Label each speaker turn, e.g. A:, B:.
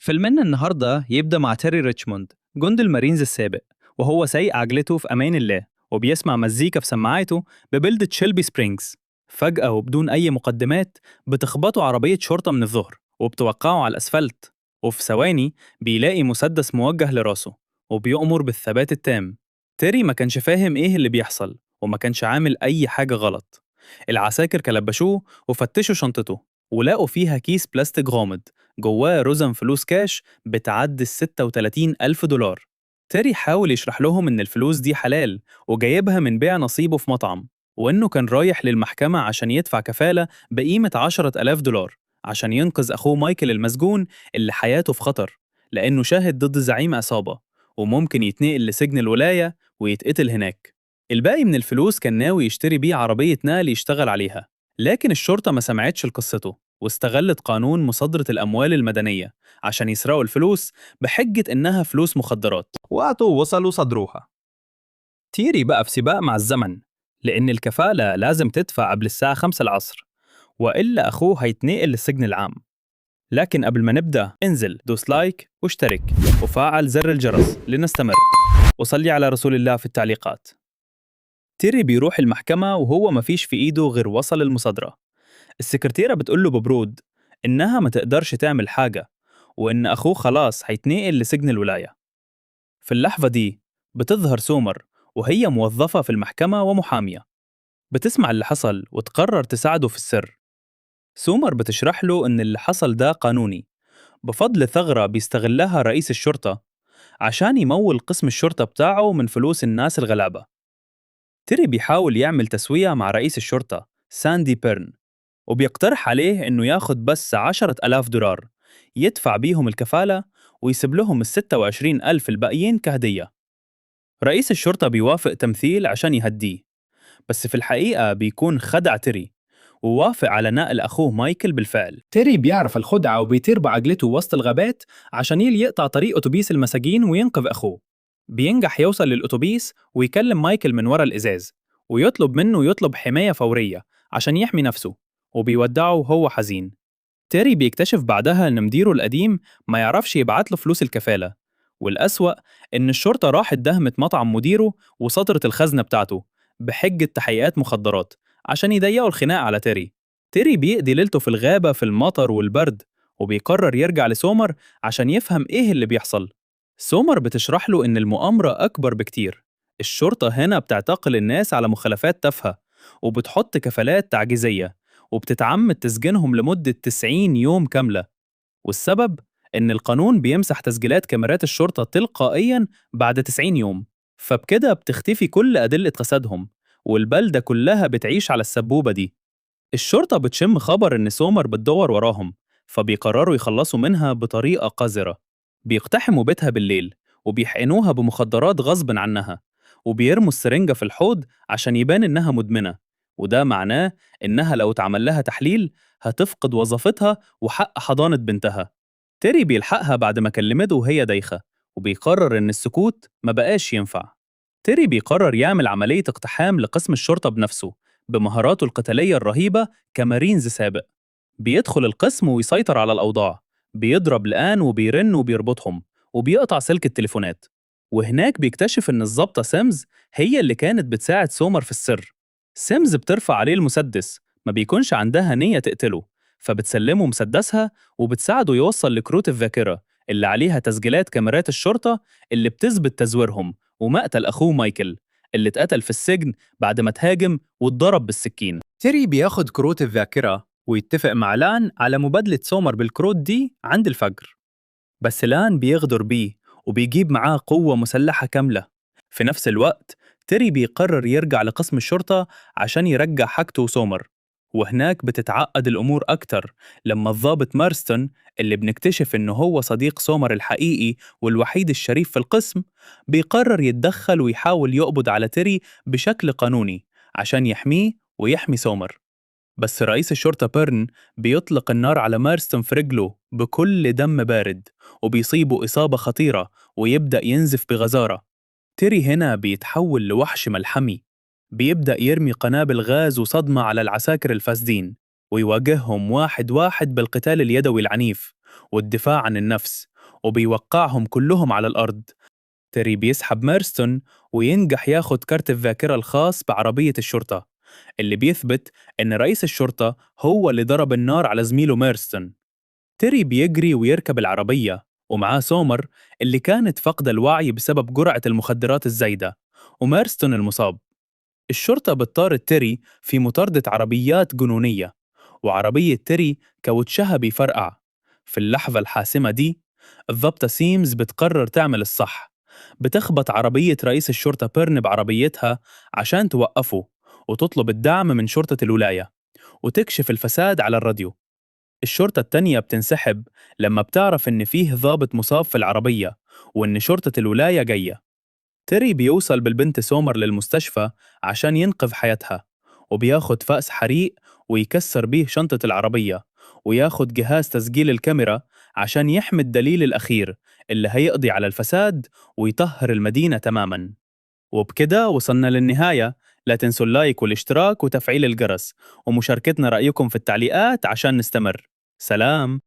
A: فيلمنا النهاردة يبدأ مع تيري ريتشموند، جندي المارينز السابق، وهو سايق عجلته في أمان الله وبيسمع مزيكا في سماعاته ببلدة شيلبي سبرينجز. فجأة وبدون أي مقدمات بتخبطه عربية شرطة من الظهر وبتوقعه على الأسفلت، وفي ثواني بيلاقي مسدس موجه لراسه وبيؤمر بالثبات التام. تيري ما كانش فاهم إيه اللي بيحصل وما كانش عامل أي حاجة غلط. العساكر كلبشوه وفتشوا شنطته ولقوا فيها كيس بلاستيك غامض جواه رزم فلوس كاش بتعدي $36,000. تيري حاول يشرح لهم إن الفلوس دي حلال وجايبها من بيع نصيبه في مطعم، وإنه كان رايح للمحكمة عشان يدفع كفالة بقيمة $10,000 عشان ينقذ أخوه مايكل المسجون اللي حياته في خطر، لأنه شاهد ضد زعيم عصابة وممكن يتنقل لسجن الولاية ويتقتل هناك. الباقي من الفلوس كان ناوي يشتري بيه عربية نقل يشتغل عليها، لكن الشرطة ما سمعتش لقصته واستغلت قانون مصادرة الأموال المدنية عشان يسرقوا الفلوس بحجة إنها فلوس مخدرات، وقتوا وصلوا صدروها. تيري بقى في سباق مع الزمن، لأن الكفالة لازم تدفع قبل الساعة 5 العصر وإلا أخوه هيتنقل للسجن العام. لكن قبل ما نبدأ انزل دوس لايك واشترك وفعل زر الجرس لنستمر، وصلي على رسول الله في التعليقات. تيري بيروح المحكمة وهو مفيش في إيده غير وصل المصادرة. السكرتيرة بتقوله ببرود إنها ما تقدرش تعمل حاجة وإن أخوه خلاص هيتنقل لسجن الولاية. في اللحظة دي بتظهر سومر وهي موظفة في المحكمة ومحامية، بتسمع اللي حصل وتقرر تساعده في السر. سومر بتشرح له إن اللي حصل ده قانوني بفضل ثغرة بيستغلها رئيس الشرطة عشان يمول قسم الشرطة بتاعه من فلوس الناس الغلابة. تيري بيحاول يعمل تسوية مع رئيس الشرطة ساندي بيرن وبيقترح عليه إنه ياخد بس $10,000 يدفع بيهم الكفالة ويسيب لهم ال26,000 الباقيين كهدية. رئيس الشرطة بيوافق تمثيل عشان يهديه، بس في الحقيقة بيكون خدع تيري ووافق على نقل أخوه مايكل بالفعل. تيري بيعرف الخدعة وبيطير بعجلته وسط الغابات عشان يقطع طريق أتوبيس المساجين وينقذ أخوه. بينجح يوصل للأتوبيس ويكلم مايكل من ورا الإزاز ويطلب منه يطلب حماية فورية عشان يحمي نفسه، وبيودعه وهو حزين. تيري بيكتشف بعدها إن مديره القديم ما يعرفش يبعت له فلوس الكفالة، والأسوأ إن الشرطة راحت دهمت مطعم مديره وسطرت الخزنة بتاعته بحجة تحقيقات مخدرات عشان يضيقوا الخناق على تيري. تيري بيقضي ليلته في الغابة في المطر والبرد وبيقرر يرجع لسومر عشان يفهم إيه اللي بيحصل. سومر بتشرح له إن المؤامرة أكبر بكتير. الشرطة هنا بتعتقل الناس على مخالفات تافهة وبتحط كفالات تعجيزية وبتتعمد تسجنهم لمدة 90 يوم كاملة، والسبب إن القانون بيمسح تسجيلات كاميرات الشرطة تلقائياً بعد 90 يوم، فبكده بتختفي كل أدلة فسادهم والبلدة كلها بتعيش على السبوبة دي. الشرطة بتشم خبر إن سومر بتدور وراهم، فبيقرروا يخلصوا منها بطريقة قذرة. بيقتحموا بيتها بالليل وبيحقنوها بمخدرات غصب عنها وبيرموا السرنجة في الحوض عشان يبان إنها مدمنة، وده معناه إنها لو اتعمل لها تحليل هتفقد وظيفتها وحق حضانة بنتها. تيري بيلحقها بعد ما كلمته وهي دايخة وبيقرر إن السكوت ما بقاش ينفع. تيري بيقرر يعمل عملية اقتحام لقسم الشرطة بنفسه بمهاراته القتالية الرهيبة كمارينز سابق. بيدخل القسم ويسيطر على الأوضاع، بيضرب الآن وبيرن وبيربطهم وبيقطع سلك التليفونات. وهناك بيكتشف إن الضابطة سيمز هي اللي كانت بتساعد سومر في السر. سيمز بترفع عليه المسدس، ما بيكونش عندها نية تقتله، فبتسلمه مسدسها وبتساعده يوصل لكروت الذاكرة اللي عليها تسجيلات كاميرات الشرطة اللي بتثبت تزويرهم ومقتل أخوه مايكل اللي اتقتل في السجن بعد ما تهاجم واتضرب بالسكين. تيري بياخد كروت الذاكرة ويتفق مع لان على مبادلة سومر بالكروت دي عند الفجر، بس لان بيغدر بيه وبيجيب معاه قوة مسلحة كاملة. في نفس الوقت تيري بيقرر يرجع لقسم الشرطة عشان يرجع حاجته وسومر، وهناك بتتعقد الأمور أكتر لما الضابط مارستون اللي بنكتشف إنه هو صديق سومر الحقيقي والوحيد الشريف في القسم بيقرر يتدخل ويحاول يقبض على تيري بشكل قانوني عشان يحميه ويحمي سومر. بس رئيس الشرطة بيرن بيطلق النار على مارستون في رجله بكل دم بارد وبيصيبه إصابة خطيرة ويبدأ ينزف بغزارة. تيري هنا بيتحول لوحش ملحمي، بيبدأ يرمي قنابل غاز وصدمة على العساكر الفاسدين ويواجههم واحد واحد بالقتال اليدوي العنيف والدفاع عن النفس، وبيوقعهم كلهم على الأرض. تيري بيسحب ميرستون وينجح ياخد كارت الذاكرة الخاص بعربية الشرطة اللي بيثبت إن رئيس الشرطة هو اللي ضرب النار على زميله ميرستون. تيري بيجري ويركب العربية ومعاه سومر اللي كانت فاقدة الوعي بسبب جرعة المخدرات الزايدة، وميرستون المصاب. الشرطة بتطارد تيري في مطاردة عربيات جنونية، وعربية تيري كاوتشها بيفرقع. في اللحظة الحاسمة دي الضابطة سيمز بتقرر تعمل الصح، بتخبط عربية رئيس الشرطة بيرن بعربيتها عشان توقفه، وتطلب الدعم من شرطة الولاية وتكشف الفساد على الراديو. الشرطة التانية بتنسحب لما بتعرف إن فيه ضابط مصاب في العربية وإن شرطة الولاية جاية. تيري بيوصل بالبنت سومر للمستشفى عشان ينقذ حياتها، وبياخد فأس حريق ويكسر بيه شنطة العربية، وياخد جهاز تسجيل الكاميرا عشان يحمي الدليل الأخير اللي هيقضي على الفساد ويطهر المدينة تماماً. وبكده وصلنا للنهاية. لا تنسوا اللايك والاشتراك وتفعيل الجرس ومشاركتنا رأيكم في التعليقات عشان نستمر. سلام.